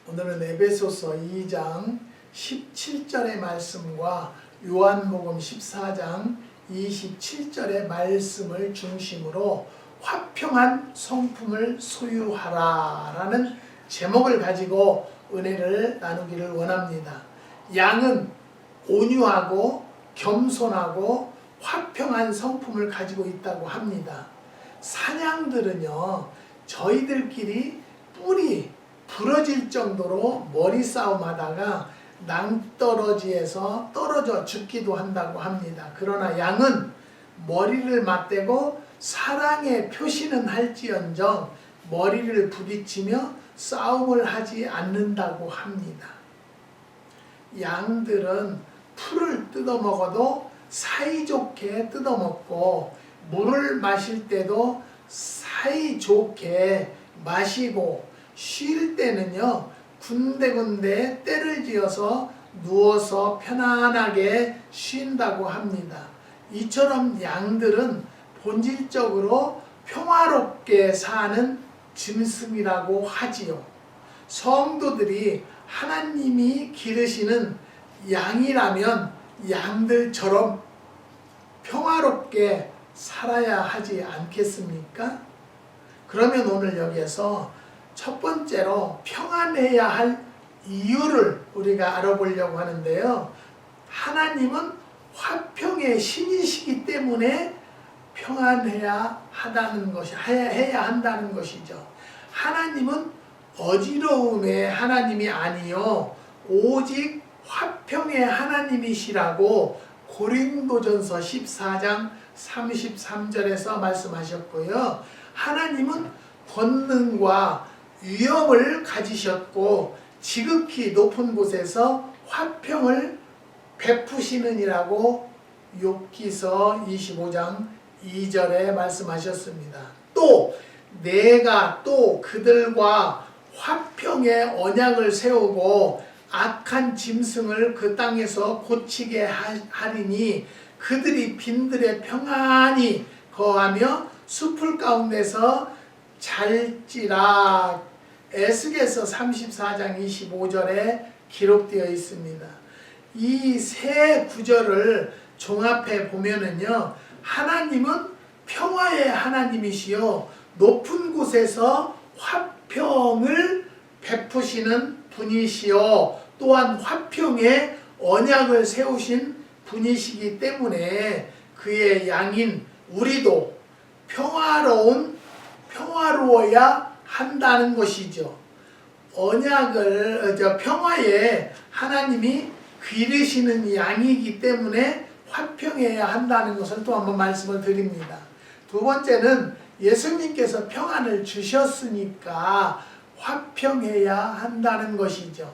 오늘은 에베소서 2장 17절의 말씀과 요한복음 14장 27절의 말씀을 중심으로 화평한 성품을 소유하라 라는 제목을 가지고 은혜를 나누기를 원합니다. 양은 온유하고 겸손하고 화평한 성품을 가지고 있다고 합니다. 사냥들은요, 저희들끼리 뿔이 부러질 정도로 머리 싸움하다가 낭떠러지에서 떨어져 죽기도 한다고 합니다. 그러나 양은 머리를 맞대고 사랑의 표시는 할지언정 머리를 부딪히며 싸움을 하지 않는다고 합니다. 양들은 풀을 뜯어먹어도 사이좋게 뜯어먹고 물을 마실 때도 사이좋게 마시고 쉴 때는요 군데군데 때를 지어서 누워서 편안하게 쉰다고 합니다. 이처럼 양들은 본질적으로 평화롭게 사는 짐승이라고 하지요. 성도들이 하나님이 기르시는 양이라면 양들처럼 평화롭게 살아야 하지 않겠습니까? 그러면 오늘 여기에서 첫 번째로 평안해야 할 이유를 우리가 알아보려고 하는데요. 하나님은 화평의 신이시기 때문에 평안해야 한다는 것이죠. 하나님은 어지러움의 하나님이 아니요 오직 화평의 하나님이시라고 고린도전서 14장 33절에서 말씀하셨고요. 하나님은 권능과 위엄을 가지셨고 지극히 높은 곳에서 화평을 베푸시느니라고 욥기서 25장 2절에 말씀하셨습니다. 또 내가 또 그들과 화평의 언약을 세우고 악한 짐승을 그 땅에서 고치게 하리니 그들이 빈들에 평안히 거하며 숲을 가운데서 잘지라. 에스겔서 34장 25절에 기록되어 있습니다. 이 세 구절을 종합해 보면은요, 하나님은 평화의 하나님이시요 높은 곳에서 화평을 베푸시는 분이시요 또한 화평의 언약을 세우신 분이시기 때문에 그의 양인 우리도 평화로워야 한다는 것이죠. 평화에 하나님이 기르시는 양이기 때문에 화평해야 한다는 것을 또 한번 말씀을 드립니다. 두 번째는 예수님께서 평안을 주셨으니까 화평해야 한다는 것이죠.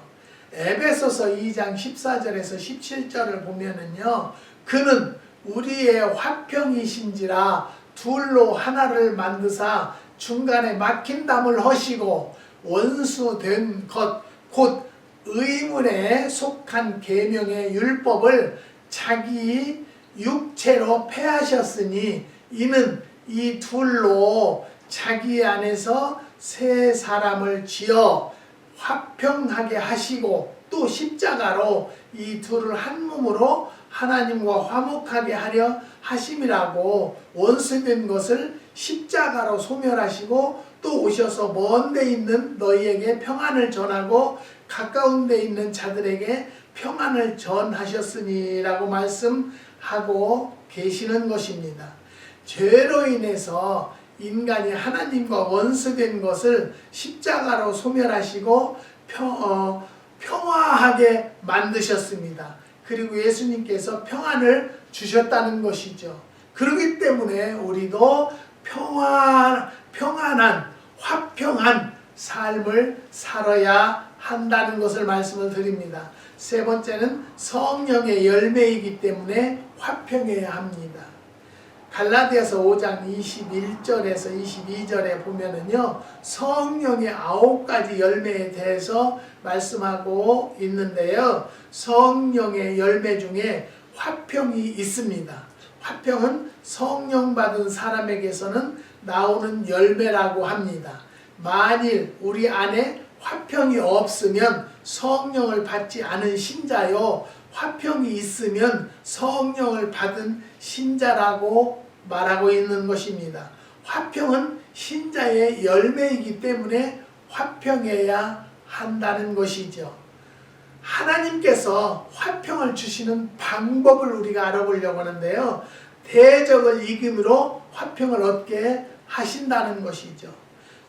에베소서 2장 14절에서 17절을 보면은요, 그는 우리의 화평이신지라 둘로 하나를 만드사 중간에 막힌 담을 허시고 원수된 것 곧 의문에 속한 계명의 율법을 자기 육체로 폐하셨으니 이는 이 둘로 자기 안에서 새 사람을 지어 화평하게 하시고 또 십자가로 이 둘을 한 몸으로 하나님과 화목하게 하려 하심이라고 원수된 것을 십자가로 소멸하시고 또 오셔서 먼 데 있는 너희에게 평안을 전하고 가까운 데 있는 자들에게 평안을 전하셨으니라고 말씀하고 계시는 것입니다. 죄로 인해서 인간이 하나님과 원수된 것을 십자가로 소멸하시고 평화하게 만드셨습니다. 그리고 예수님께서 평안을 주셨다는 것이죠. 그렇기 때문에 우리도 평안한 화평한 삶을 살아야 한다는 것을 말씀을 드립니다. 세 번째는 성령의 열매이기 때문에 화평해야 합니다. 갈라디아서 5장 21절에서 22절에 보면은요, 성령의 9가지 열매에 대해서 말씀하고 있는데요, 성령의 열매 중에 화평이 있습니다. 화평은 성령 받은 사람에게서는 나오는 열매라고 합니다. 만일 우리 안에 화평이 없으면 성령을 받지 않은 신자요, 화평이 있으면 성령을 받은 신자라고 말하고 있는 것입니다. 화평은 신자의 열매이기 때문에 화평해야 한다는 것이죠. 하나님께서 화평을 주시는 방법을 우리가 알아보려고 하는데요. 대적을 이김으로 화평을 얻게 하신다는 것이죠.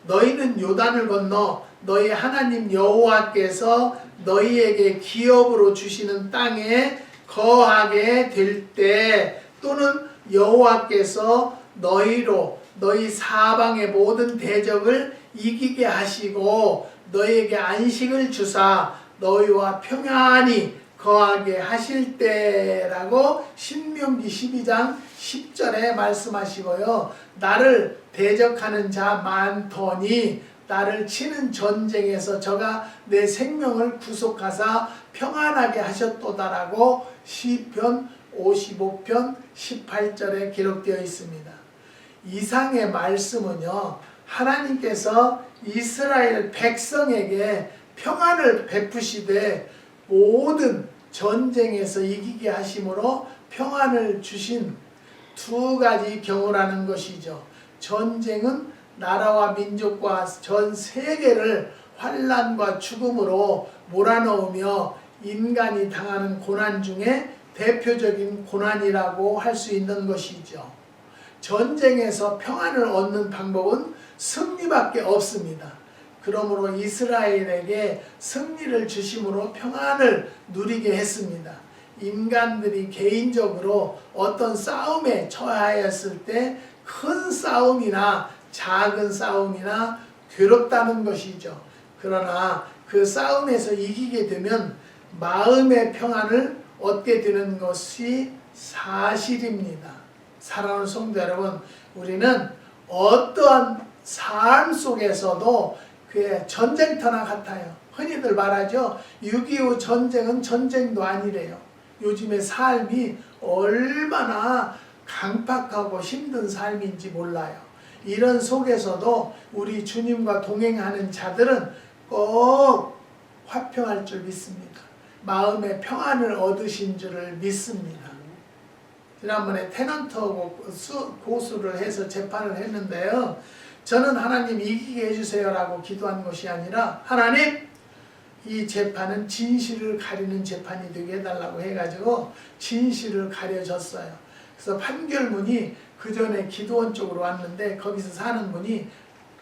너희는 요단을 건너 너희 하나님 여호와께서 너희에게 기업으로 주시는 땅에 거하게 될 때, 또는 여호와께서 너희로 너희 사방의 모든 대적을 이기게 하시고 너희에게 안식을 주사 너희와 평안히 거하게 하실 때라고 신명기 12장 10절에 말씀하시고요. 나를 대적하는 자 많더니 나를 치는 전쟁에서 저가 내 생명을 구속하사 평안하게 하셨도다라고 시편 55편 18절에 기록되어 있습니다. 이상의 말씀은요, 하나님께서 이스라엘 백성에게 평안을 베푸시되 모든 전쟁에서 이기게 하심으로 평안을 주신 두 가지 경우라는 것이죠. 전쟁은 나라와 민족과 전 세계를 환난과 죽음으로 몰아넣으며 인간이 당하는 고난 중에 대표적인 고난이라고 할 수 있는 것이죠. 전쟁에서 평안을 얻는 방법은 승리밖에 없습니다. 그러므로 이스라엘에게 승리를 주심으로 평안을 누리게 했습니다. 인간들이 개인적으로 어떤 싸움에 처하였을 때 큰 싸움이나 작은 싸움이나 괴롭다는 것이죠. 그러나 그 싸움에서 이기게 되면 마음의 평안을 얻게 되는 것이 사실입니다. 사랑하는 성도 여러분, 우리는 어떠한 삶 속에서도 그 전쟁터나 같아요. 흔히들 말하죠. 6.25 전쟁은 전쟁도 아니래요. 요즘의 삶이 얼마나 강팍하고 힘든 삶인지 몰라요. 이런 속에서도 우리 주님과 동행하는 자들은 꼭 화평할 줄 믿습니다. 마음의 평안을 얻으신 줄을 믿습니다. 지난번에 테넌트 고수를 해서 재판을 했는데요. 저는 하나님 이기게 해주세요라고 기도한 것이 아니라, 하나님 이 재판은 진실을 가리는 재판이 되게 해달라고 해가지고 진실을 가려줬어요. 그래서 판결문이 그 전에 기도원 쪽으로 왔는데 거기서 사는 분이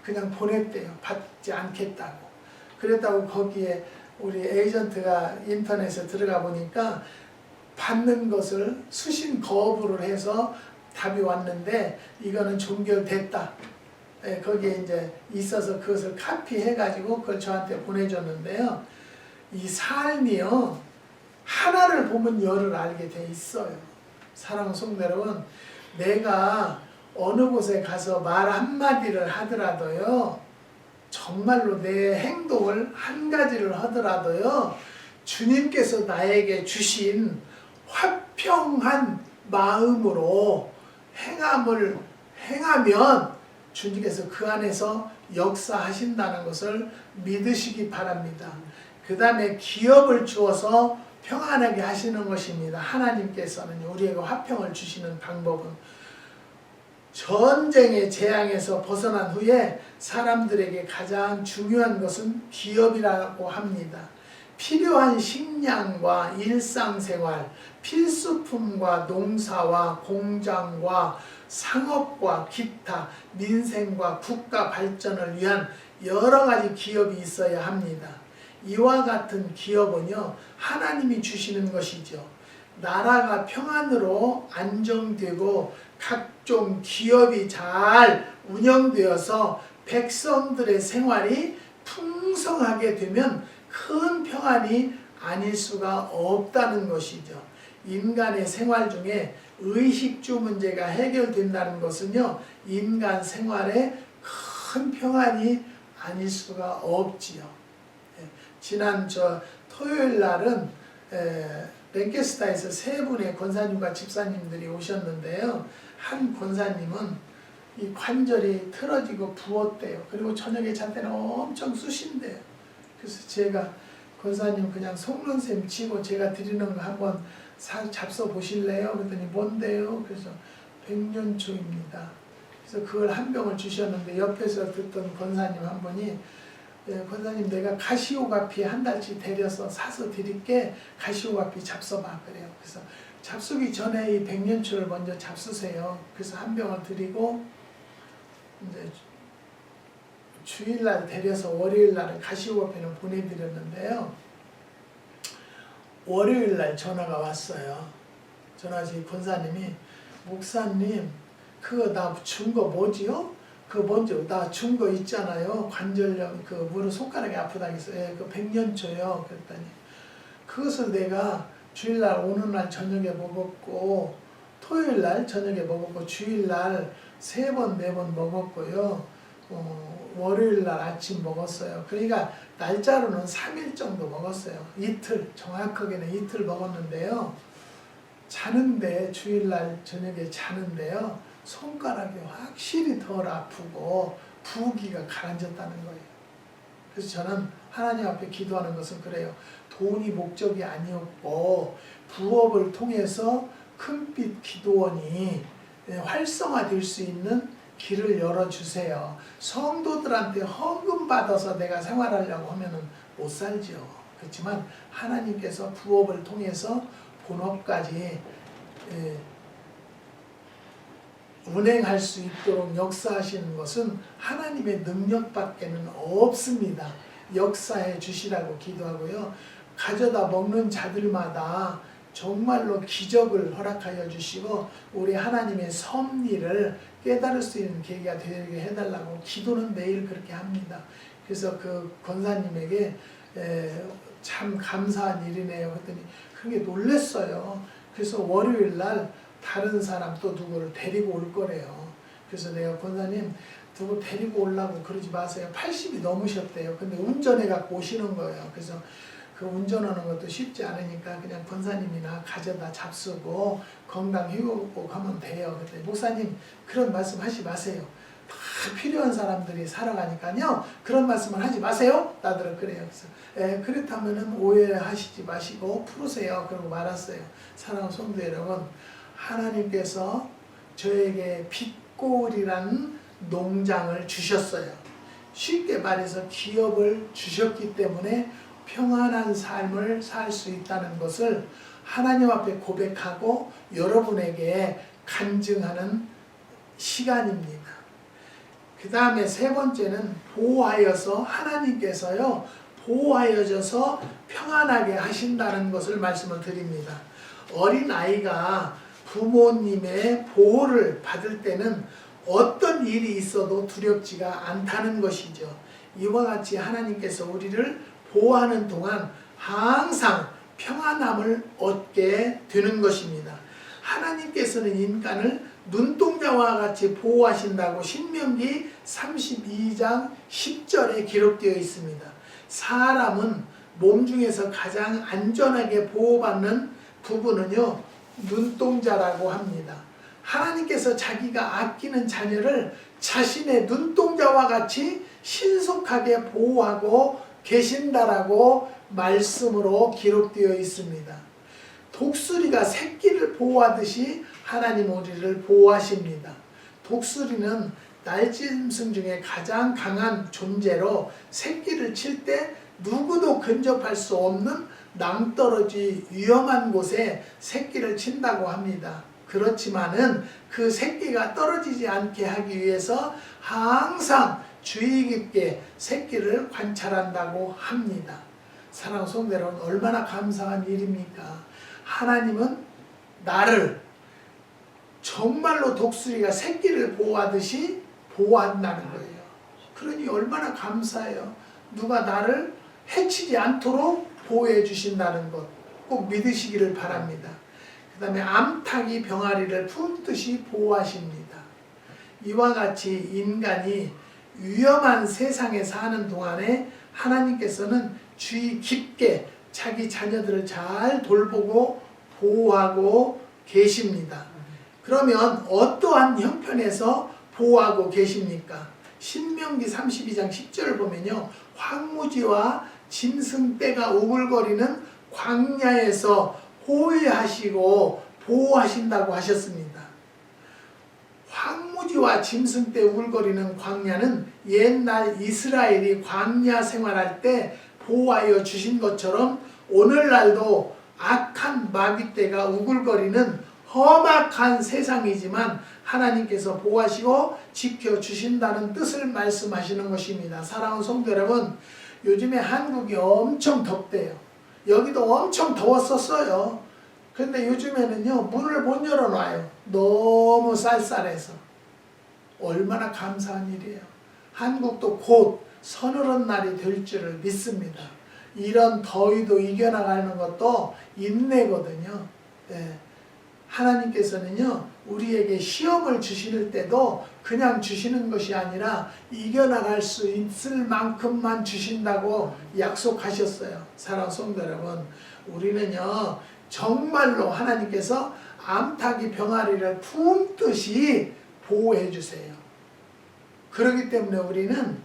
그냥 보냈대요. 받지 않겠다고. 그랬다고 거기에 우리 에이전트가 인터넷에 들어가 보니까 받는 것을 수신 거부를 해서 답이 왔는데 이거는 종결됐다. 거기에 이제 있어서 그것을 카피해가지고 그걸 저한테 보내줬는데요. 이 삶이요, 하나를 보면 열을 알게 돼 있어요. 사랑하는 성도 여러분, 내가 어느 곳에 가서 말 한마디를 하더라도요, 정말로 내 행동을 한 가지를 하더라도요, 주님께서 나에게 주신 화평한 마음으로 행하면 주님께서 그 안에서 역사하신다는 것을 믿으시기 바랍니다. 그 다음에 기업을 주어서 평안하게 하시는 것입니다. 하나님께서는 우리에게 화평을 주시는 방법은 전쟁의 재앙에서 벗어난 후에 사람들에게 가장 중요한 것은 기업이라고 합니다. 필요한 식량과 일상생활, 필수품과 농사와 공장과 상업과 기타, 민생과 국가 발전을 위한 여러 가지 기업이 있어야 합니다. 이와 같은 기업은요, 하나님이 주시는 것이죠. 나라가 평안으로 안정되고 각종 기업이 잘 운영되어서 백성들의 생활이 풍성하게 되면 큰 평안이 아닐 수가 없다는 것이죠. 인간의 생활 중에 의식주 문제가 해결된다는 것은요, 인간 생활에 큰 평안이 아닐 수가 없지요. 지난 토요일 날은 랭캐스터에서 세 분의 권사님과 집사님들이 오셨는데요. 한 권사님은 이 관절이 틀어지고 부었대요. 그리고 저녁에 잘 때는 엄청 쑤신대요. 제가 권사님 그냥 속는셈 치고 제가 드리는 거 한번 잡숴 보실래요? 그랬더니 뭔데요? 그래서 백년초입니다. 그래서 그걸 한 병을 주셨는데 옆에서 듣던 권사님 한 분이 권사님 내가 가시오가피 한 달치 데려서 사서 드릴게 가시오가피 잡숴봐 그래요. 그래서 잡수기 전에 이 백년초를 먼저 잡수세요. 그래서 한 병을 드리고 이제 주일날 데려서 월요일날 가시오가피는 보내드렸는데요. 월요일날 전화가 왔어요. 전화지 권사님이 목사님 그거 나 준 거 뭐지요? 그 먼저 나 준 거 있잖아요. 관절염 그 무릎 손가락이 아프다고 해서 그 백년초요. 그랬더니 그것을 내가 주일날 오는 날 저녁에 먹었고 토요일날 저녁에 먹었고 주일날 3번 4번 먹었고요. 월요일날 아침 먹었어요. 그러니까 날짜로는 3일 정도 먹었어요. 이틀 정확하게는 이틀 먹었는데요. 자는데 주일날 저녁에 자는데요. 손가락이 확실히 덜 아프고 부기가 가라앉았다는 거예요. 그래서 저는 하나님 앞에 기도하는 것은 그래요. 돈이 목적이 아니었고 부업을 통해서 큰빛 기도원이 활성화될 수 있는 길을 열어주세요. 성도들한테 헌금 받아서 내가 생활하려고 하면은 못 살죠. 그렇지만 하나님께서 부업을 통해서 본업까지 운행할 수 있도록 역사하시는 것은 하나님의 능력밖에는 없습니다. 역사해 주시라고 기도하고요. 가져다 먹는 자들마다 정말로 기적을 허락하여 주시고 우리 하나님의 섭리를 깨달을 수 있는 계기가 되게 해달라고 기도는 매일 그렇게 합니다. 그래서 그 권사님에게 참 감사한 일이네요. 그랬더니 그게 놀랬어요. 그래서 월요일날 다른 사람 또 누구를 데리고 올 거래요. 그래서 내가 권사님 누구 데리고 오려고 그러지 마세요. 80이 넘으셨대요. 근데 운전해 갖고 오시는 거예요. 그래서 그 운전하는 것도 쉽지 않으니까 그냥 권사님이나 가져다 잡수고 건강 휴고 가면 돼요. 그때 목사님 그런 말씀 하지 마세요. 다 필요한 사람들이 살아가니까요. 그런 말씀을 하지 마세요. 나들은 그래요. 그래서 그렇다면은 오해하시지 마시고 풀으세요. 그러고 말았어요. 사랑하는 성도 여러분, 하나님께서 저에게 빛골이라는 농장을 주셨어요. 쉽게 말해서 기업을 주셨기 때문에 평안한 삶을 살 수 있다는 것을 하나님 앞에 고백하고 여러분에게 간증하는 시간입니다. 그 다음에 3번째는 보호하여서 하나님께서요 보호하여져서 평안하게 하신다는 것을 말씀을 드립니다. 어린아이가 부모님의 보호를 받을 때는 어떤 일이 있어도 두렵지가 않다는 것이죠. 이와 같이 하나님께서 우리를 보호하는 동안 항상 평안함을 얻게 되는 것입니다. 하나님께서는 인간을 눈동자와 같이 보호하신다고 신명기 32장 10절에 기록되어 있습니다. 사람은 몸 중에서 가장 안전하게 보호받는 부분은요 눈동자라고 합니다. 하나님께서 자기가 아끼는 자녀를 자신의 눈동자와 같이 신속하게 보호하고 계신다라고 말씀으로 기록되어 있습니다. 독수리가 새끼를 보호하듯이 하나님 우리를 보호하십니다. 독수리는 날짐승 중에 가장 강한 존재로 새끼를 칠 때 누구도 근접할 수 없는 낭떠러지 위험한 곳에 새끼를 친다고 합니다. 그렇지만은 그 새끼가 떨어지지 않게 하기 위해서 항상 주의 깊게 새끼를 관찰한다고 합니다. 사랑하는 성도 여러분, 얼마나 감사한 일입니까? 하나님은 나를 정말로 독수리가 새끼를 보호하듯이 보호한다는 거예요. 그러니 얼마나 감사해요. 누가 나를 해치지 않도록 보호해 주신다는 것 꼭 믿으시기를 바랍니다. 그 다음에 암탉이 병아리를 품듯이 보호하십니다. 이와 같이 인간이 위험한 세상에 사는 동안에 하나님께서는 주의 깊게 자기 자녀들을 잘 돌보고 보호하고 계십니다. 그러면 어떠한 형편에서 보호하고 계십니까? 신명기 32장 10절을 보면요. 황무지와 짐승떼가 우글거리는 광야에서 호위하시고 보호하신다고 하셨습니다. 황무지와 짐승떼 우글거리는 광야는 옛날 이스라엘이 광야 생활할 때 보호하여 주신 것처럼 오늘날도 악한 마귀떼가 우글거리는 험악한 세상이지만 하나님께서 보호하시고 지켜주신다는 뜻을 말씀하시는 것입니다. 사랑하는 성도 여러분, 요즘에 한국이 엄청 덥대요. 여기도 엄청 더웠었어요. 근데 요즘에는요, 문을 못 열어놔요. 너무 쌀쌀해서. 얼마나 감사한 일이에요. 한국도 곧 서늘한 날이 될 줄을 믿습니다. 이런 더위도 이겨나가는 것도 인내거든요. 네. 하나님께서는요, 우리에게 시험을 주실 때도 그냥 주시는 것이 아니라 이겨나갈 수 있을 만큼만 주신다고 약속하셨어요. 사랑하는 성도 여러분, 우리는요, 정말로 하나님께서 암탉이 병아리를 품듯이 보호해 주세요. 그렇기 때문에 우리는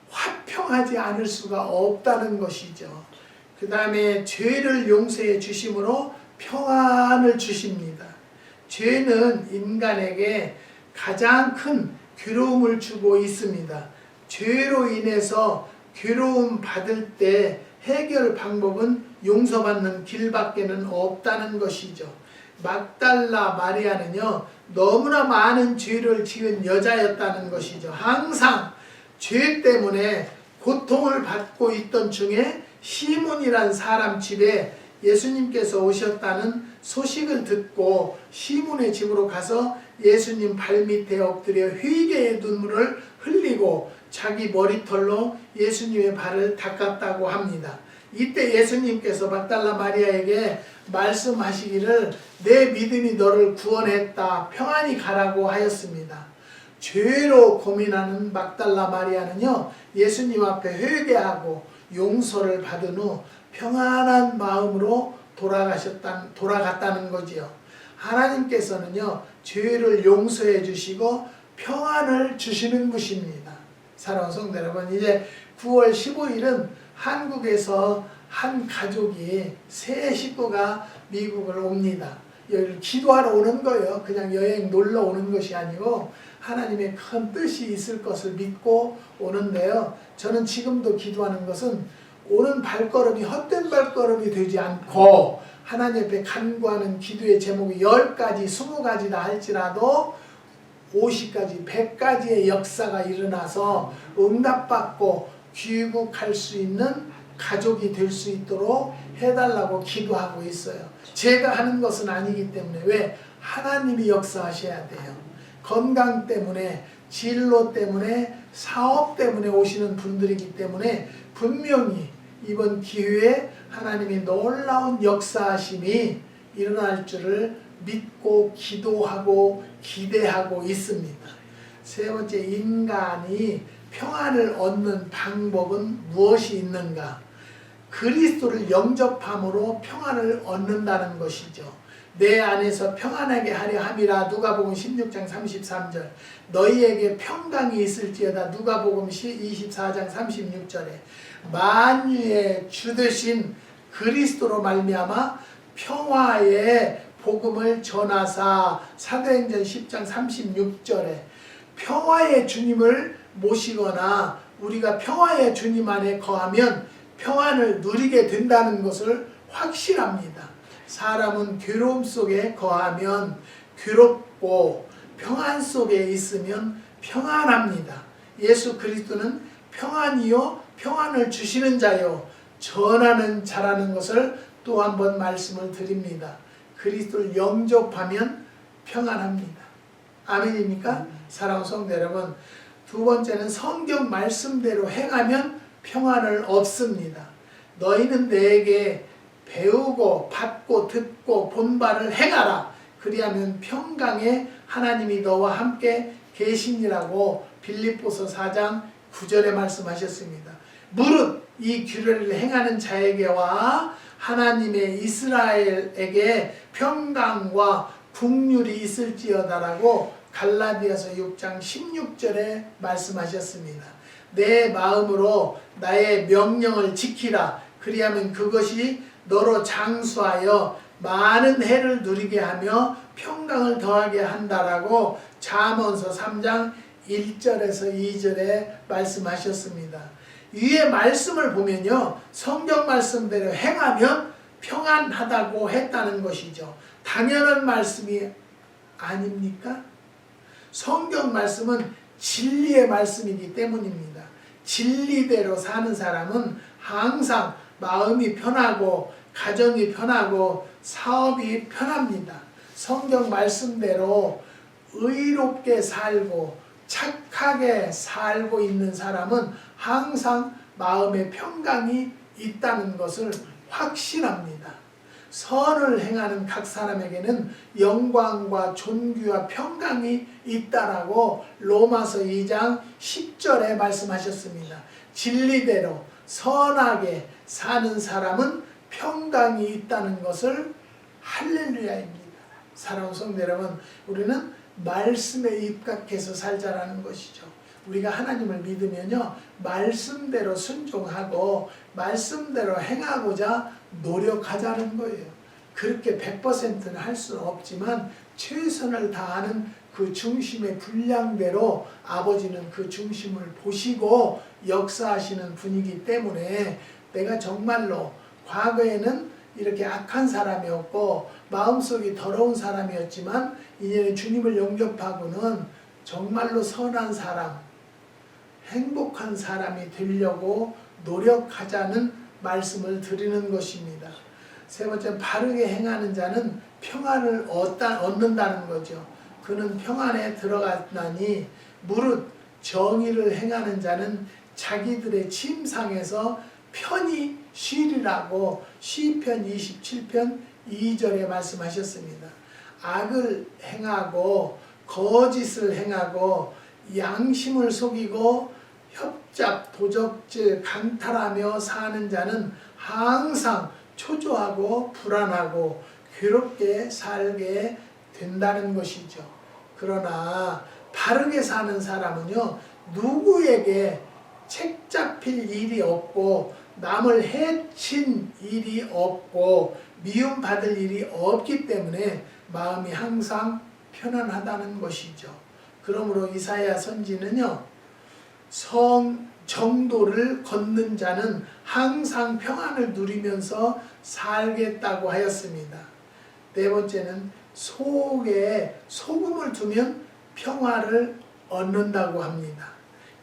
화평하지 않을 수가 없다는 것이죠. 그 다음에 죄를 용서해 주심으로 평안을 주십니다. 죄는 인간에게 가장 큰 괴로움을 주고 있습니다. 죄로 인해서 괴로움 받을 때 해결 방법은 용서받는 길밖에는 없다는 것이죠. 막달라 마리아는요, 너무나 많은 죄를 지은 여자였다는 것이죠. 항상 죄 때문에 고통을 받고 있던 중에 시몬이란 사람 집에 예수님께서 오셨다는 소식을 듣고 시몬의 집으로 가서 예수님 발밑에 엎드려 회개의 눈물을 흘리고 자기 머리털로 예수님의 발을 닦았다고 합니다. 이때 예수님께서 막달라 마리아에게 말씀하시기를 내 믿음이 너를 구원했다, 평안히 가라고 하였습니다. 죄로 고민하는 막달라 마리아는요, 예수님 앞에 회개하고 용서를 받은 후 평안한 마음으로 돌아갔다는 거지요. 하나님께서는요, 죄를 용서해 주시고 평안을 주시는 것입니다. 사랑하는 성도 여러분, 이제 9월 15일은 한국에서 한 가족이 세 식구가 미국을 옵니다. 여기를 기도하러 오는 거예요. 그냥 여행 놀러 오는 것이 아니고 하나님의 큰 뜻이 있을 것을 믿고 오는데요. 저는 지금도 기도하는 것은 오는 발걸음이 헛된 발걸음이 되지 않고 하나님 앞에 간구하는 기도의 제목이 10가지, 20가지다 할지라도 50가지, 100가지의 역사가 일어나서 응답받고 귀국할 수 있는 가족이 될 수 있도록 해달라고 기도하고 있어요. 제가 하는 것은 아니기 때문에. 왜? 하나님이 역사하셔야 돼요. 건강 때문에, 진로 때문에, 사업 때문에 오시는 분들이기 때문에 분명히 이번 기회에 하나님의 놀라운 역사하심이 일어날 줄을 믿고 기도하고 기대하고 있습니다. 세 번째, 인간이 평안을 얻는 방법은 무엇이 있는가? 그리스도를 영접함으로 평안을 얻는다는 것이죠. 내 안에서 평안하게 하려 함이라. 누가복음 16장 33절. 너희에게 평강이 있을지어다. 누가복음 24장 36절에 만유의 주 되신 그리스도로 말미암아 평화의 복음을 전하사. 사도행전 10장 36절에 평화의 주님을 모시거나 우리가 평화의 주님 안에 거하면 평안을 누리게 된다는 것을 확신합니다. 사람은 괴로움 속에 거하면 괴롭고 평안 속에 있으면 평안합니다. 예수 그리스도는 평안이요 평안을 주시는 자요 전하는 자라는 것을 또 한 번 말씀을 드립니다. 그리스도를 영접하면 평안합니다. 아멘입니까? 사랑하는 성도 여러분, 두 번째는 성경 말씀대로 행하면 평안을 얻습니다. 너희는 내게 배우고 받고 듣고 본 바를 행하라. 그리하면 평강에 하나님이 너와 함께 계시니라고 빌립보서 4장 9절에 말씀하셨습니다. 무릇 이 규례를 행하는 자에게와 하나님의 이스라엘에게 평강과 국률이 있을지어다라고 갈라디아서 6장 16절에 말씀하셨습니다. 내 마음으로 나의 명령을 지키라. 그리하면 그것이 너로 장수하여 많은 해를 누리게 하며 평강을 더하게 한다라고 잠언서 3장 1절에서 2절에 말씀하셨습니다. 위의 말씀을 보면요, 성경 말씀대로 행하면 평안하다고 했다는 것이죠. 당연한 말씀이 아닙니까? 성경 말씀은 진리의 말씀이기 때문입니다. 진리대로 사는 사람은 항상 마음이 편하고 가정이 편하고 사업이 편합니다. 성경 말씀대로 의롭게 살고 착하게 살고 있는 사람은 항상 마음에 평강이 있다는 것을 확신합니다. 선을 행하는 각 사람에게는 영광과 존귀와 평강이 있다라고 로마서 2장 10절에 말씀하셨습니다. 진리대로 선하게 사는 사람은 평강이 있다는 것을 할렐루야입니다. 사랑하는 성도 여러분, 우리는 말씀에 입각해서 살자라는 것이죠. 우리가 하나님을 믿으면요, 말씀대로 순종하고 말씀대로 행하고자 노력하자는 거예요. 그렇게 100%는 할 수는 없지만 최선을 다하는 그 중심의 분량대로 아버지는 그 중심을 보시고 역사하시는 분이기 때문에 내가 정말로 과거에는 이렇게 악한 사람이었고 마음속이 더러운 사람이었지만 이제는 주님을 영접하고는 정말로 선한 사람, 행복한 사람이 되려고 노력하자는 말씀을 드리는 것입니다. 세 번째, 바르게 행하는 자는 평안을 얻는다는 거죠. 그는 평안에 들어갔나니 무릇 정의를 행하는 자는 자기들의 침상에서 편히 쉬리라고 시편 27편 2절에 말씀하셨습니다. 악을 행하고 거짓을 행하고 양심을 속이고 협잡, 도적질, 강탈하며 사는 자는 항상 초조하고 불안하고 괴롭게 살게 된다는 것이죠. 그러나 바르게 사는 사람은요, 누구에게 책 잡힐 일이 없고 남을 해친 일이 없고 미움받을 일이 없기 때문에 마음이 항상 편안하다는 것이죠. 그러므로 이사야 선지는요, 정도를 걷는 자는 항상 평안을 누리면서 살겠다고 하였습니다. 네 번째는 속에 소금을 두면 평화를 얻는다고 합니다.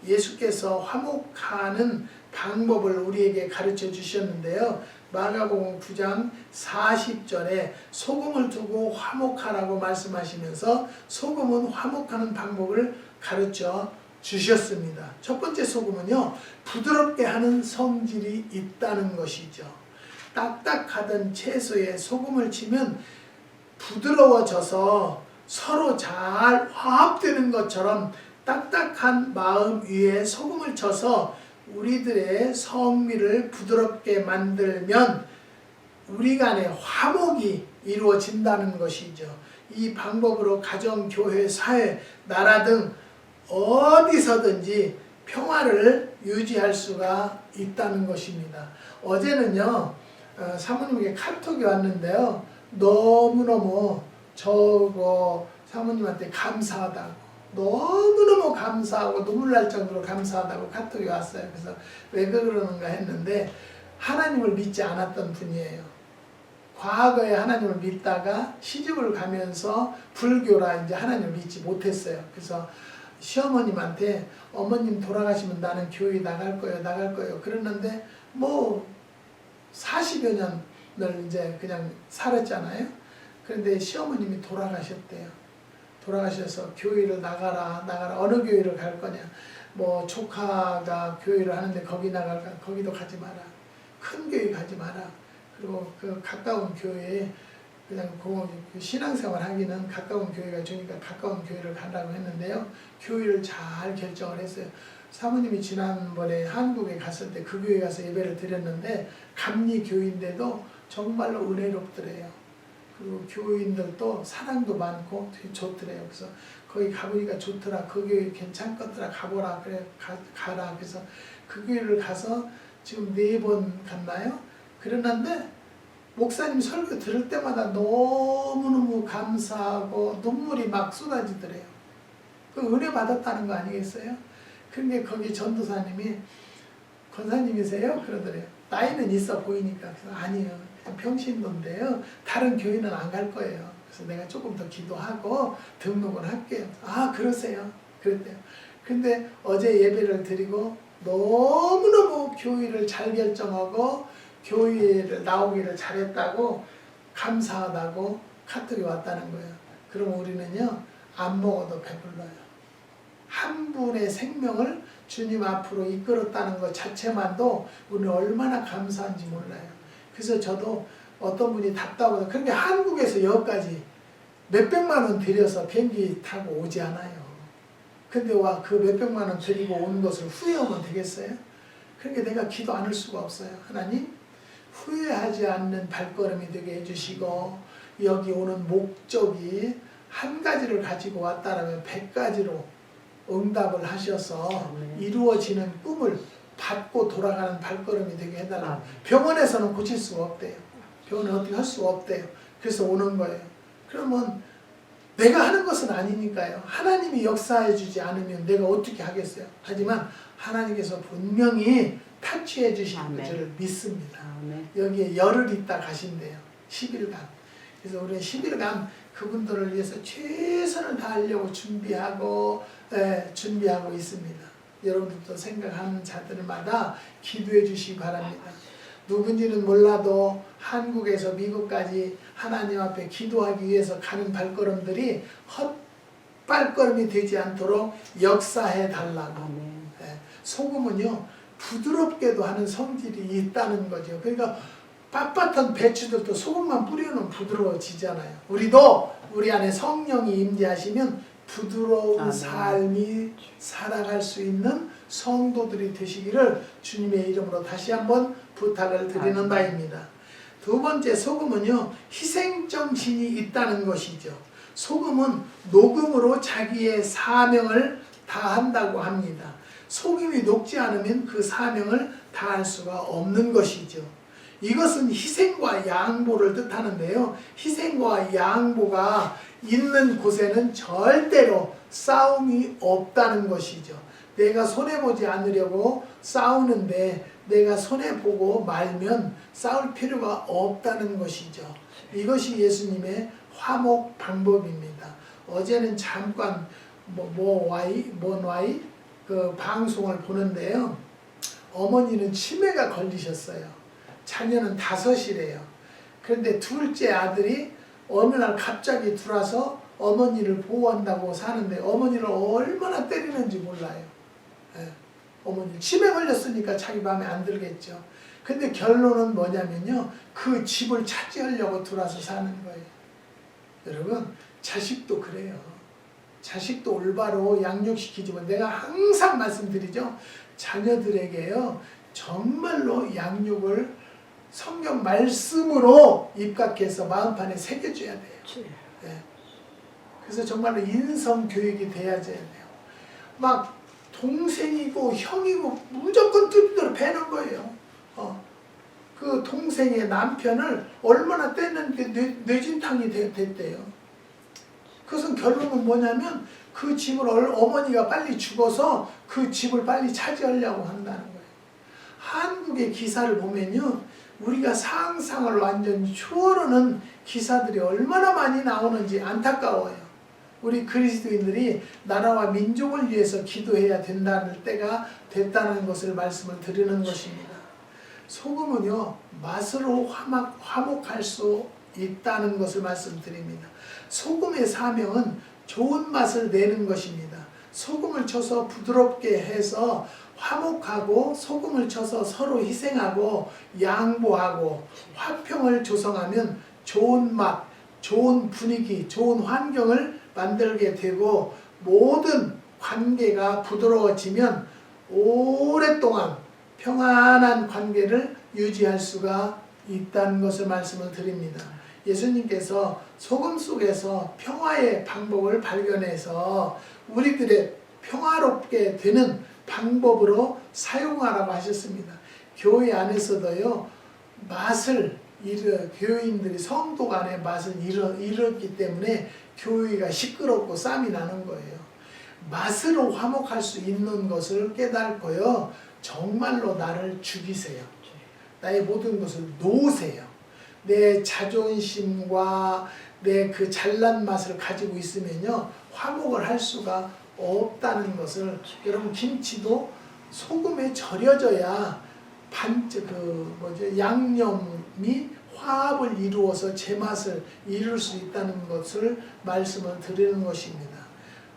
예수께서 화목하는 방법을 우리에게 가르쳐 주셨는데요. 마가복음 9장 40절에 소금을 두고 화목하라고 말씀하시면서 소금은 화목하는 방법을 가르쳐 주셨습니다. 첫 번째 소금은요, 부드럽게 하는 성질이 있다는 것이죠. 딱딱하던 채소에 소금을 치면 부드러워져서 서로 잘 화합되는 것처럼 딱딱한 마음 위에 소금을 쳐서 우리들의 성미를 부드럽게 만들면 우리 간의 화목이 이루어진다는 것이죠. 이 방법으로 가정, 교회, 사회, 나라 등 어디서든지 평화를 유지할 수가 있다는 것입니다. 어제는요, 사모님에게 카톡이 왔는데요, 너무너무 저거 사모님한테 감사하다고, 너무너무 감사하고 눈물 날 정도로 감사하다고 카톡이 왔어요. 그래서 왜 그러는가 했는데, 하나님을 믿지 않았던 분이에요. 과거에 하나님을 믿다가 시집을 가면서 불교라 이제 하나님을 믿지 못했어요. 그래서 시어머님한테 어머님 돌아가시면 나는 교회 나갈 거예요. 그랬는데 뭐 40여 년을 이제 그냥 살았잖아요. 그런데 시어머님이 돌아가셨대요. 돌아가셔서 교회를 나가라. 어느 교회를 갈 거냐. 뭐 조카가 교회를 하는데 거기 나갈까? 거기도 가지 마라. 큰 교회 가지 마라. 그리고 그 가까운 교회에 그냥 그 신앙생활 하기는 가까운 교회가 좋으니까 가까운 교회를 가려고 했는데요. 교회를 잘 결정을 했어요. 사모님이 지난번에 한국에 갔을 때 그 교회 가서 예배를 드렸는데 감리 교인데도 정말로 은혜롭더래요. 그리고 교인들도 사랑도 많고 되게 좋더래요. 그래서 거기 가보니까 좋더라. 거기 괜찮겠더라. 가보라. 그래 가라. 그래서 그 교회를 가서 지금 4번 갔나요? 그러는데 목사님 설교 들을 때마다 너무너무 감사하고 눈물이 막 쏟아지더래요. 그 은혜 받았다는 거 아니겠어요? 그런데 거기 전도사님이 권사님이세요? 그러더래요. 나이는 있어 보이니까. 그래서 아니요. 평신도인데요. 다른 교회는 안 갈 거예요. 그래서 내가 조금 더 기도하고 등록을 할게요. 아 그러세요? 그랬대요. 근데 어제 예배를 드리고 너무너무 교회를 잘 결정하고 교회를 나오기를 잘했다고 감사하다고 카톡이 왔다는 거예요. 그럼 우리는요 안 먹어도 배불러요. 한 분의 생명을 주님 앞으로 이끌었다는 것 자체만도 우리는 얼마나 감사한지 몰라요. 그래서 저도 어떤 분이 답답하다. 그러니까 한국에서 여기까지 몇백만 원 들여서 비행기 타고 오지 않아요. 근데 와 그 몇백만 원 들이고 온 것을 후회하면 되겠어요? 그러니까 내가 기도 안 할 수가 없어요. 하나님 후회하지 않는 발걸음이 되게 해주시고 여기 오는 목적이 한 가지를 가지고 왔다라면 100가지로 응답을 하셔서 이루어지는 꿈을 받고 돌아가는 발걸음이 되게 해달라. 병원에서는 고칠 수가 없대요. 병원에 어떻게 할 수가 없대요. 그래서 오는 거예요. 그러면 내가 하는 것은 아니니까요. 하나님이 역사해 주지 않으면 내가 어떻게 하겠어요. 하지만 하나님께서 분명히 타치해 주시는 줄을 믿습니다. 여기에 열흘 있다 가신대요. 10일간. 그래서 우리는 10일간 그분들을 위해서 최선을 다하려고 준비하고 있습니다. 여러분들도 생각하는 자들마다 기도해 주시기 바랍니다. 누군지는 몰라도 한국에서 미국까지 하나님 앞에 기도하기 위해서 가는 발걸음들이 헛발걸음이 되지 않도록 역사해 달라고. 소금은요 부드럽게도 하는 성질이 있다는 거죠. 그러니까 빳빳한 배추들도 소금만 뿌려놓으면 부드러워지잖아요. 우리도 우리 안에 성령이 임재하시면 부드러운 삶이 살아갈 수 있는 성도들이 되시기를 주님의 이름으로 다시 한번 부탁을 드리는 바입니다. 두 번째, 소금은요 희생정신이 있다는 것이죠. 소금은 녹음으로 자기의 사명을 다한다고 합니다. 소금이 녹지 않으면 그 사명을 다할 수가 없는 것이죠. 이것은 희생과 양보를 뜻하는데요. 희생과 양보가 있는 곳에는 절대로 싸움이 없다는 것이죠. 내가 손해보지 않으려고 싸우는데 내가 손해보고 말면 싸울 필요가 없다는 것이죠. 이것이 예수님의 화목 방법입니다. 어제는 잠깐 그 방송을 보는데요. 어머니는 치매가 걸리셨어요. 자녀는 5이래요. 그런데 둘째 아들이 어느 날 갑자기 들어와서 어머니를 보호한다고 사는데 어머니를 얼마나 때리는지 몰라요. 어머니 치매 걸렸으니까 자기 마음에 안 들겠죠. 근데 결론은 뭐냐면요. 그 집을 차지하려고 들어와서 사는 거예요. 여러분 자식도 그래요. 자식도 올바로 양육시키지만 내가 항상 말씀드리죠. 자녀들에게요. 정말로 양육을 성경 말씀으로 입각해서 마음판에 새겨줘야 돼요. 그래서 정말로 인성교육이 돼야 돼요. 막 동생이고 형이고 무조건 뜻대로 배는 거예요. 그 동생의 남편을 얼마나 뗐는데 뇌진탕이 됐대요. 그것은 결론은 뭐냐면 그 집을 어머니가 빨리 죽어서 그 집을 빨리 차지하려고 한다는 거예요. 한국의 기사를 보면요. 우리가 상상을 완전히 초월하는 기사들이 얼마나 많이 나오는지 안타까워요. 우리 그리스도인들이 나라와 민족을 위해서 기도해야 된다는 때가 됐다는 것을 말씀을 드리는 것입니다. 소금은요. 맛으로 화목할 수 있다는 것을 말씀드립니다. 소금의 사명은 좋은 맛을 내는 것입니다. 소금을 쳐서 부드럽게 해서 화목하고 소금을 쳐서 서로 희생하고 양보하고 화평을 조성하면 좋은 맛, 좋은 분위기, 좋은 환경을 만들게 되고 모든 관계가 부드러워지면 오랫동안 평안한 관계를 유지할 수가 있다는 것을 말씀을 드립니다. 예수님께서 소금 속에서 평화의 방법을 발견해서 우리들의 평화롭게 되는 방법으로 사용하라고 하셨습니다. 교회 안에서도요, 교인들이 성도 간의 맛을 잃었기 때문에 교회가 시끄럽고 쌈이 나는 거예요. 맛으로 화목할 수 있는 것을 깨닫고요, 정말로 나를 죽이세요. 나의 모든 것을 놓으세요. 내 자존심과 내 그 잘난 맛을 가지고 있으면요, 화목을 할 수가 없다는 것을, 여러분, 김치도 소금에 절여져야 양념이 화합을 이루어서 제맛을 이룰 수 있다는 것을 말씀을 드리는 것입니다.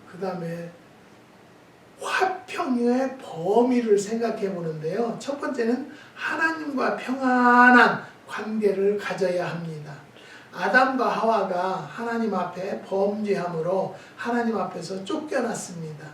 그 다음에 화평의 범위를 생각해 보는데요. 첫 번째는 하나님과 평안한 관계를 가져야 합니다. 아담과 하와가 하나님 앞에 범죄함으로 하나님 앞에서 쫓겨났습니다.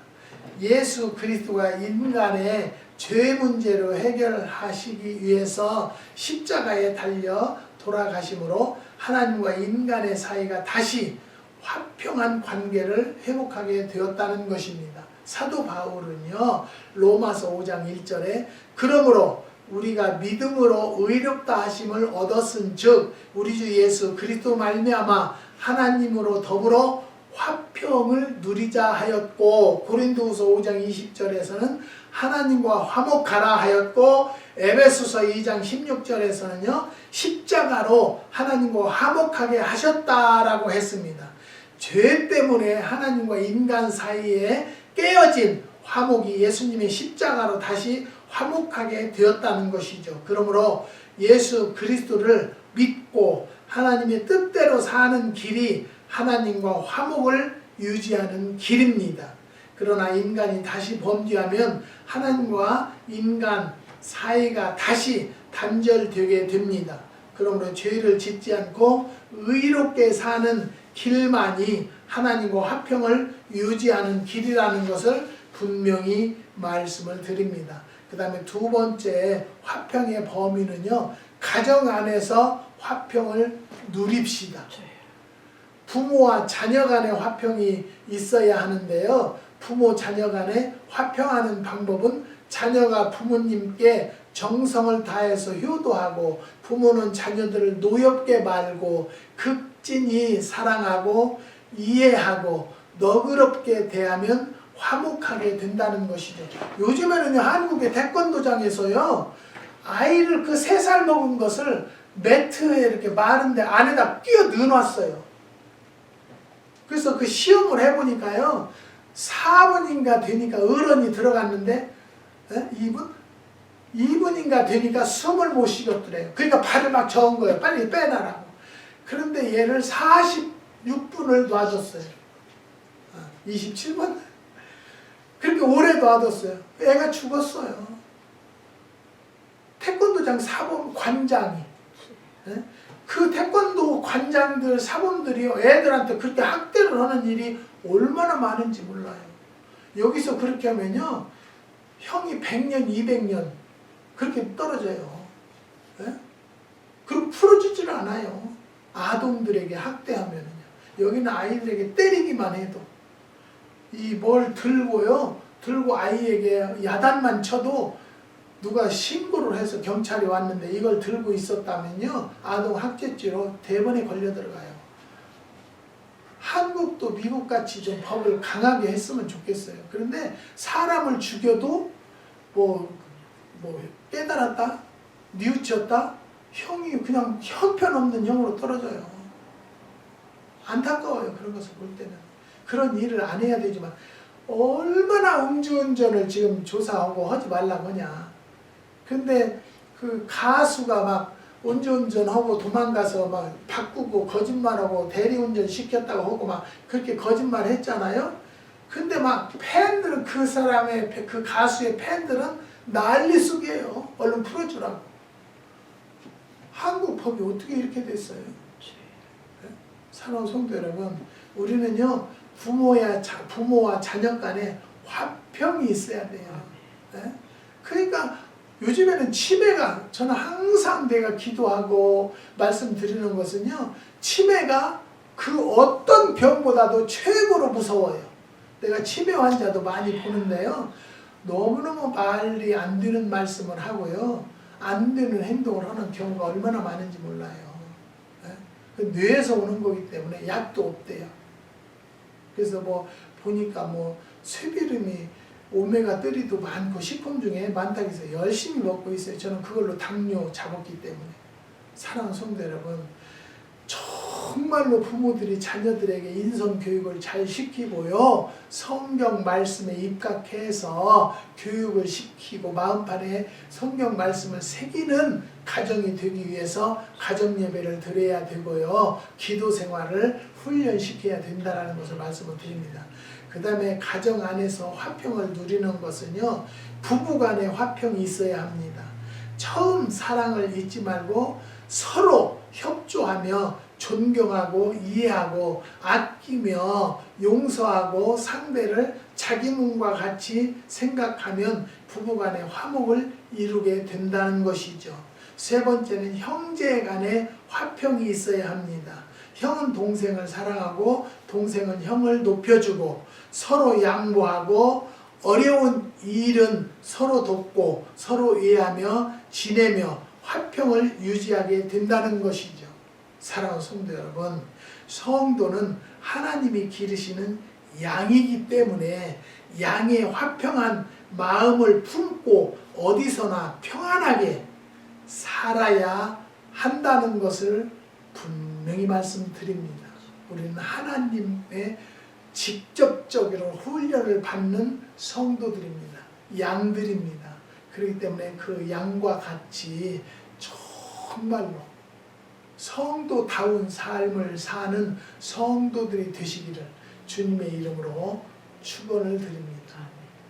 예수 그리스도가 인간의 죄 문제를 해결하시기 위해서 십자가에 달려 돌아가심으로 하나님과 인간의 사이가 다시 화평한 관계를 회복하게 되었다는 것입니다. 사도 바울은요, 로마서 5장 1절에 그러므로 우리가 믿음으로 의롭다 하심을 얻었은 즉 우리 주 예수 그리스도 말미암아 하나님으로 더불어 화평을 누리자 하였고, 고린도후서 5장 20절에서는 하나님과 화목하라 하였고, 에베소서 2장 16절에서는요 십자가로 하나님과 화목하게 하셨다라고 했습니다. 죄 때문에 하나님과 인간 사이에 깨어진 화목이 예수님의 십자가로 다시 화목하게 되었다는 것이죠. 그러므로 예수 그리스도를 믿고 하나님의 뜻대로 사는 길이 하나님과 화목을 유지하는 길입니다. 그러나 인간이 다시 범죄하면 하나님과 인간 사이가 다시 단절되게 됩니다. 그러므로 죄를 짓지 않고 의롭게 사는 길만이 하나님과 화평을 유지하는 길이라는 것을 분명히 말씀을 드립니다. 그 다음에 두 번째 화평의 범위는요, 가정 안에서 화평을 누립시다. 부모와 자녀 간의 화평이 있어야 하는데요, 부모 자녀 간에 화평하는 방법은 자녀가 부모님께 정성을 다해서 효도하고 부모는 자녀들을 노엽게 말고 극진히 사랑하고 이해하고 너그럽게 대하면 화목하게 된다는 것이죠. 요즘에는 한국의 태권도장에서요, 아이를 그 3살 먹은 것을 매트에 이렇게 마른데 안에다 끼워 넣어놨어요. 그래서 그 시험을 해보니까요, 4분인가 되니까 어른이 들어갔는데 2분인가 되니까 숨을 못 쉬겠더래요. 그러니까 발을 막 저은 거예요. 빨리 빼놔라고. 그런데 얘를 46분을 놔줬어요. 27분? 그렇게 오래 놔뒀어요. 애가 죽었어요. 태권도장 사범 관장이, 그 태권도 관장들 사범들이요, 애들한테 그렇게 학대를 하는 일이 얼마나 많은지 몰라요. 여기서 그렇게 하면요, 형이 100년, 200년 그렇게 떨어져요. 그리고 풀어주지를 않아요. 아동들에게 학대하면요. 여기는 아이들에게 때리기만 해도, 뭘 들고 아이에게 야단만 쳐도 누가 신고를 해서 경찰이 왔는데 이걸 들고 있었다면요, 아동 학대죄로 대번에 걸려 들어가요. 한국도 미국같이 좀 법을 강하게 했으면 좋겠어요. 그런데 사람을 죽여도 뭐 깨달았다, 뉘우쳤다, 형이 그냥 형편없는 형으로 떨어져요. 안타까워요. 그런 것을 볼 때는. 그런 일을 안 해야 되지만 얼마나 음주운전을 지금 조사하고 하지 말라고 하냐. 근데 그 가수가 막 음주운전하고 도망가서 막 바꾸고 거짓말하고 대리운전 시켰다고 하고 막 그렇게 거짓말 했잖아요. 근데 막 팬들은, 그 사람의, 그 가수의 팬들은 난리숙이에요. 얼른 풀어주라고. 한국 법이 어떻게 이렇게 됐어요? 사랑하는 성도 여러분, 우리는요, 부모와 자녀 간에 화평이 있어야 돼요. 그러니까 요즘에는 치매가, 저는 항상 내가 기도하고 말씀드리는 것은요, 치매가 그 어떤 병보다도 최고로 무서워요. 내가 치매 환자도 많이 보는데요, 너무너무 말이 안 되는 말씀을 하고요, 안 되는 행동을 하는 경우가 얼마나 많은지 몰라요. 그 뇌에서 오는 거기 때문에 약도 없대요. 그래서 뭐 보니까 뭐 쇠기름이 오메가3도 많고 식품 중에 많다고 해서 열심히 먹고 있어요. 저는 그걸로 당뇨 잡았기 때문에. 사랑하는 성도 여러분, 정말로 부모들이 자녀들에게 인성교육을 잘 시키고요, 성경 말씀에 입각해서 교육을 시키고 마음판에 성경 말씀을 새기는 가정이 되기 위해서 가정예배를 드려야 되고요, 기도 생활을 훈련시켜야 된다는 것을 말씀을 드립니다. 그 다음에 가정 안에서 화평을 누리는 것은요, 부부간에 화평이 있어야 합니다. 처음 사랑을 잊지 말고 서로 협조하며 존경하고 이해하고 아끼며 용서하고 상대를 자기 몸과 같이 생각하면 부부간의 화목을 이루게 된다는 것이죠. 세 번째는 형제 간에 화평이 있어야 합니다. 형은 동생을 사랑하고 동생은 형을 높여주고 서로 양보하고 어려운 일은 서로 돕고 서로 이해하며 지내며 화평을 유지하게 된다는 것이죠. 사랑하는 성도 여러분, 성도는 하나님이 기르시는 양이기 때문에 양의 화평한 마음을 품고 어디서나 평안하게 살아야 한다는 것을 분명히 말씀드립니다. 우리는 하나님의 직접적으로 훈련을 받는 성도들입니다. 양들입니다. 그렇기 때문에 그 양과 같이 정말로 성도다운 삶을 사는 성도들이 되시기를 주님의 이름으로 축원을 드립니다.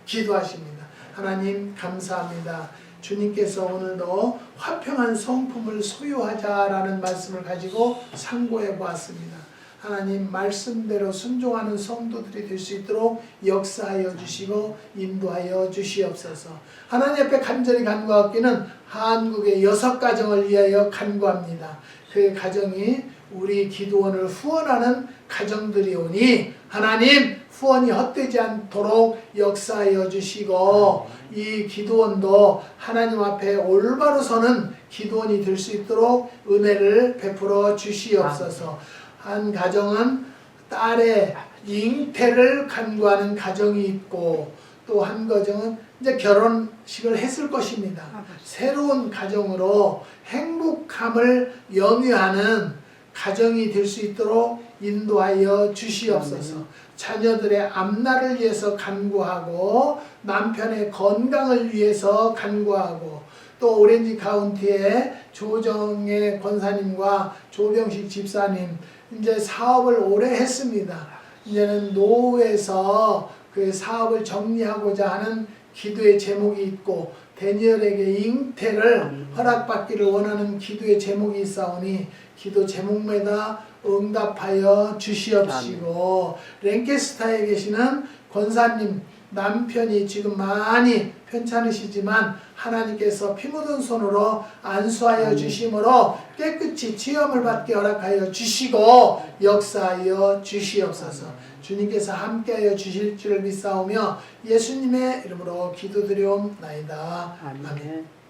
기도하십니다. 하나님 감사합니다. 주님께서 오늘도 화평한 성품을 소유하자라는 말씀을 가지고 상고해 보았습니다. 하나님 말씀대로 순종하는 성도들이 될 수 있도록 역사하여 주시고 인도하여 주시옵소서. 하나님 앞에 간절히 간구하기는 한국의 6가정을 위하여 간구합니다. 그 가정이 우리 기도원을 후원하는 가정들이오니 하나님 후원이 헛되지 않도록 역사하여 주시고 이 기도원도 하나님 앞에 올바로 서는 기도원이 될 수 있도록 은혜를 베풀어 주시옵소서. 한 가정은 딸의 잉태를 간구하는 가정이 있고 또 한 가정은 이제 결혼식을 했을 것입니다. 새로운 가정으로 행복함을 영위하는 가정이 될 수 있도록 인도하여 주시옵소서. 자녀들의 앞날을 위해서 간구하고 남편의 건강을 위해서 간구하고 또 오렌지 카운티의 조정의 권사님과 조병식 집사님 이제 사업을 오래 했습니다. 이제는 노후에서 그 사업을 정리하고자 하는 기도의 제목이 있고 다니엘에게 잉태를 허락받기를 원하는 기도의 제목이 있사오니 기도 제목마다 응답하여 주시옵시고 랭캐스터에 계시는 권사님 남편이 지금 많이 편찮으시지만 하나님께서 피 묻은 손으로 안수하여 주심으로 깨끗이 치험을 받게 허락하여 주시고 역사하여 주시옵소서. 주님께서 함께하여 주실 줄을 믿사오며 예수님의 이름으로 기도드리옵나이다. 아멘.